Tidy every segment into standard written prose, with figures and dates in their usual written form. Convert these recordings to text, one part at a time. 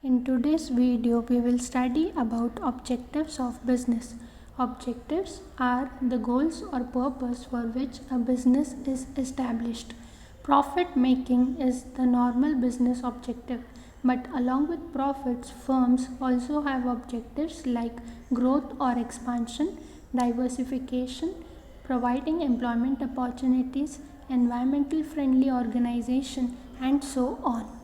In today's video, we will study about objectives of business. Objectives are the goals or purpose for which a business is established. Profit making is the normal business objective, but along with profits, firms also have objectives like growth or expansion, diversification, providing employment opportunities, environmental friendly organization, and so on.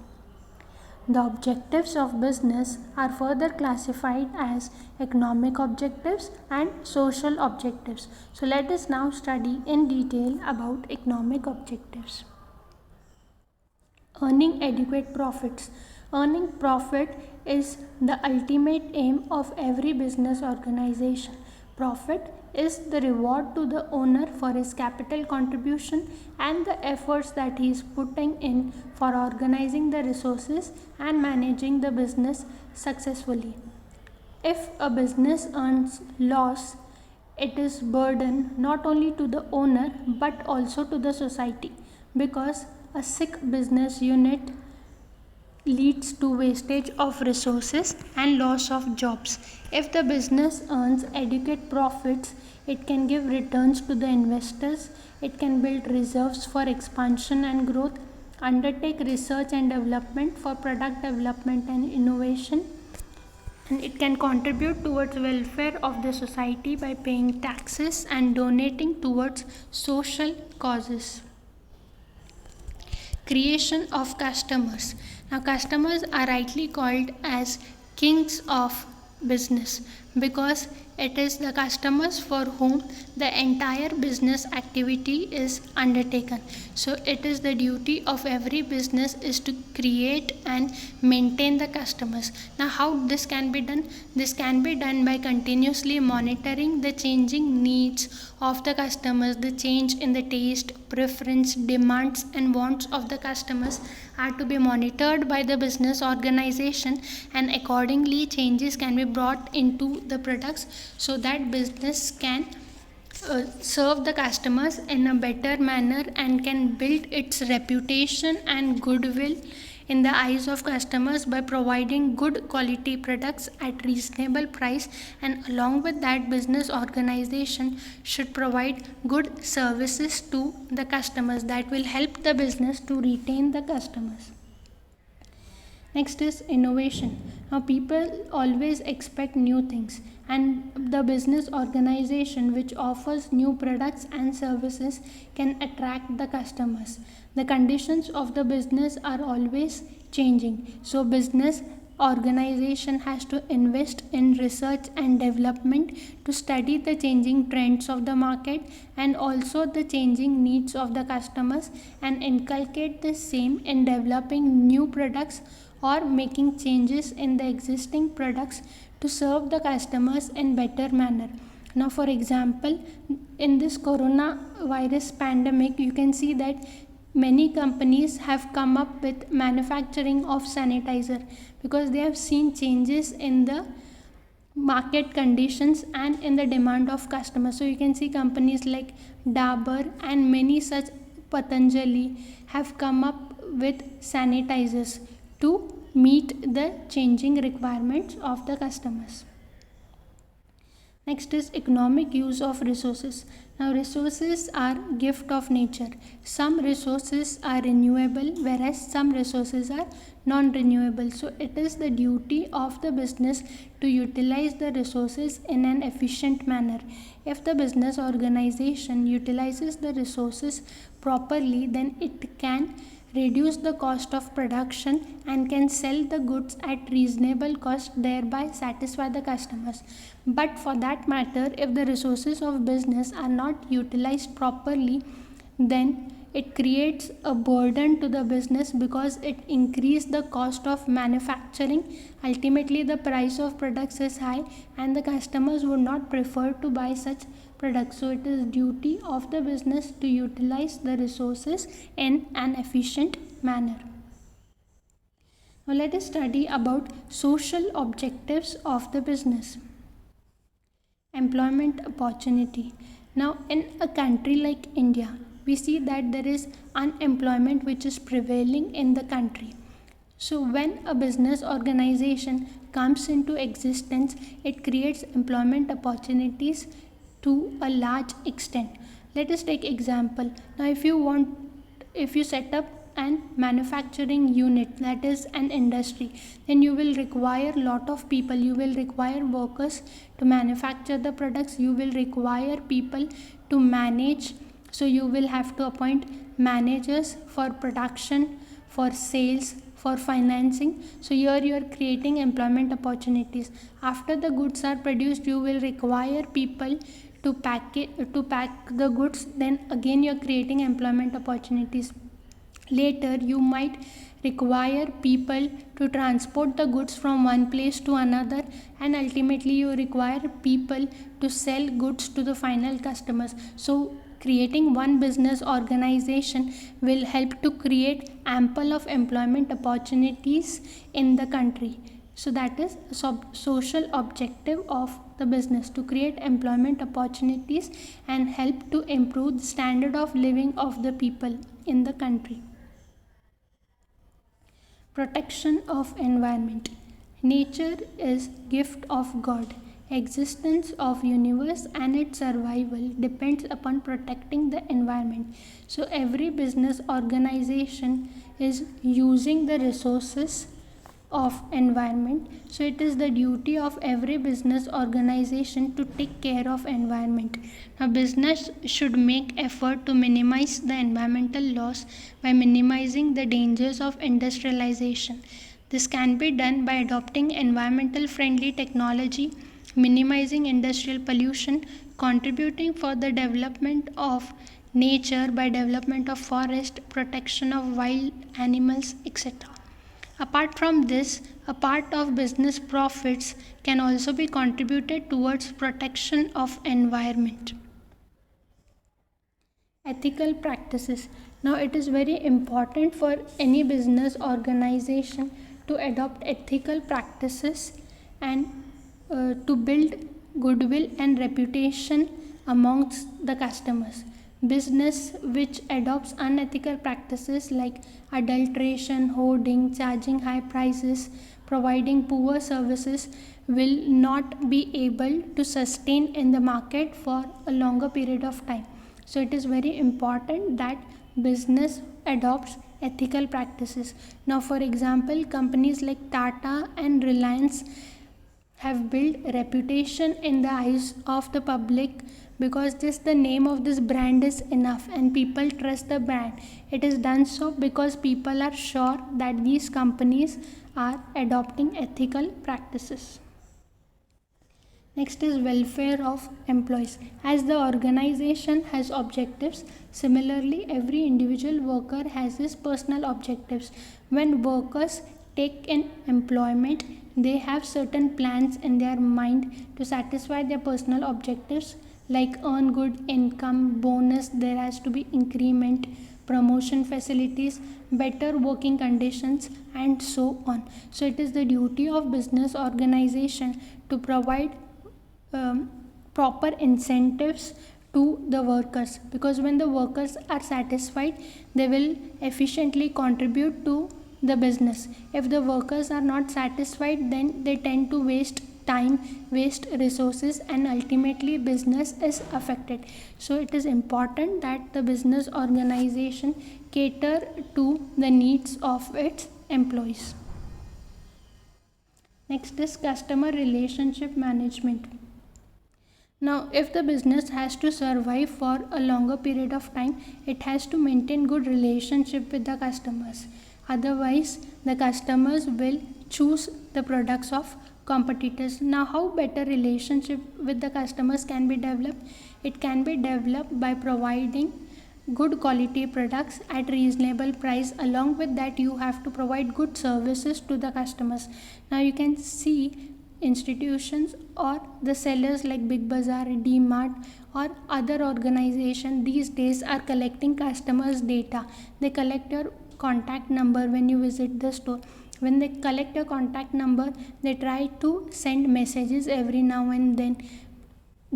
The objectives of business are further classified as economic objectives and social objectives. So let us now study in detail about economic objectives. Earning adequate profits. Earning profit is the ultimate aim of every business organization. Profit is the reward to the owner for his capital contribution and the efforts that he is putting in for organizing the resources and managing the business successfully. If a business earns loss, it is burden not only to the owner but also to the society, because a sick business unit leads to wastage of resources and loss of jobs. If the business earns adequate profits, it can give returns to the investors, it can build reserves for expansion and growth, undertake research and development for product development and innovation, and it can contribute towards welfare of the society by paying taxes and donating towards social causes. Creation of customers. Now, customers are rightly called as kings of business because it is the customers for whom the entire business activity is undertaken. So it is the duty of every business is to create and maintain the customers. Now, how this can be done? This can be done by continuously monitoring the changing needs of the customers. The change in the taste, preference, demands and wants of the customers are to be monitored by the business organization, and accordingly changes can be brought into the products so that business can serve the customers in a better manner and can build its reputation and goodwill in the eyes of customers by providing good quality products at reasonable price, and along with that business organization should provide good services to the customers that will help the business to retain the customers. Next is innovation. Now, people always expect new things, and the business organization which offers new products and services can attract the customers. The conditions of the business are always changing, so business organization has to invest in research and development to study the changing trends of the market and also the changing needs of the customers, and inculcate the same in developing new products or making changes in the existing products to serve the customers in better manner. Now, for example, in this coronavirus pandemic, you can see that many companies have come up with manufacturing of sanitizer because they have seen changes in the market conditions and in the demand of customers. So you can see companies like Dabur and many such, Patanjali, have come up with sanitizers to meet the changing requirements of the customers. Next is economic use of resources. Now, resources are gift of nature. Some resources are renewable whereas some resources are non-renewable. So it is the duty of the business to utilize the resources in an efficient manner. If the business organization utilizes the resources properly, then it can reduce the cost of production and can sell the goods at reasonable cost, thereby satisfy the customers. But for that matter, if the resources of business are not utilized properly, then it creates a burden to the business because it increases the cost of manufacturing. Ultimately, the price of products is high and the customers would not prefer to buy such products. So it is duty of the business to utilize the resources in an efficient manner. Now let us study about social objectives of the business. Employment opportunity. Now, in a country like India, we see that there is unemployment which is prevailing in the country. So, when a business organization comes into existence, it creates employment opportunities to a large extent. Let us take example. Now, if you set up an manufacturing unit, that is an industry, then you will require lot of people. You will require workers to manufacture the products. You will require people to manage. So you will have to appoint managers for production, for sales, for financing. So here you are creating employment opportunities. After the goods are produced, you will require people to pack the goods. Then again you are creating employment opportunities. Later you might require people to transport the goods from one place to another, and ultimately you require people to sell goods to the final customers. So creating one business organization will help to create ample of employment opportunities in the country. So that is social objective of the business, to create employment opportunities and help to improve the standard of living of the people in the country. Protection of environment. Nature is gift of God. Existence of universe and its survival depends upon protecting the environment. So every business organization is using the resources of environment. So it is the duty of every business organization to take care of environment. Now business should make effort to minimize the environmental loss by minimizing the dangers of industrialization. This can be done by adopting environmental friendly technology, minimizing industrial pollution, contributing for the development of nature by development of forest, protection of wild animals, etc. Apart from this, a part of business profits can also be contributed towards protection of environment. Ethical practices. Now it is very important for any business organization to adopt ethical practices and to build goodwill and reputation amongst the customers. Business which adopts unethical practices like adulteration, hoarding, charging high prices, providing poor services will not be able to sustain in the market for a longer period of time. So it is very important that business adopts ethical practices. Now for example, companies like Tata and Reliance have built reputation in the eyes of the public because just the name of this brand is enough and people trust the brand. It is done so because people are sure that these companies are adopting ethical practices. Next is welfare of employees. As the organization has objectives, similarly every individual worker has his personal objectives. When workers take in employment, they have certain plans in their mind to satisfy their personal objectives like earn good income, bonus, there has to be increment, promotion facilities, better working conditions, and so on. So it is the duty of business organization to provide proper incentives to the workers, because when the workers are satisfied they will efficiently contribute to the business. If the workers are not satisfied, then they tend to waste time, waste resources, and ultimately business is affected. So it is important that the business organization cater to the needs of its employees. Next is customer relationship management. Now, if the business has to survive for a longer period of time, it has to maintain good relationship with the customers. Otherwise, the customers will choose the products of competitors. Now, how better relationship with the customers can be developed? It can be developed by providing good quality products at reasonable price. Along with that, you have to provide good services to the customers. Now, you can see institutions or the sellers like Big Bazaar, D-Mart or other organization these days are collecting customers data. They collect your contact number when you visit the store. When they collect your contact number, they try to send messages every now and then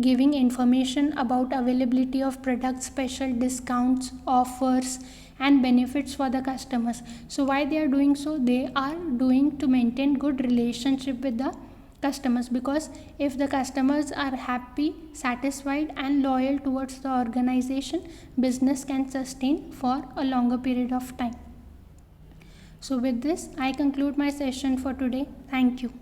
giving information about availability of products, special discounts, offers, and benefits for the customers. So why they are doing so? They are doing to maintain good relationship with the customers, because if the customers are happy, satisfied and loyal towards the organization, business can sustain for a longer period of time. So with this I conclude my session for today. Thank you.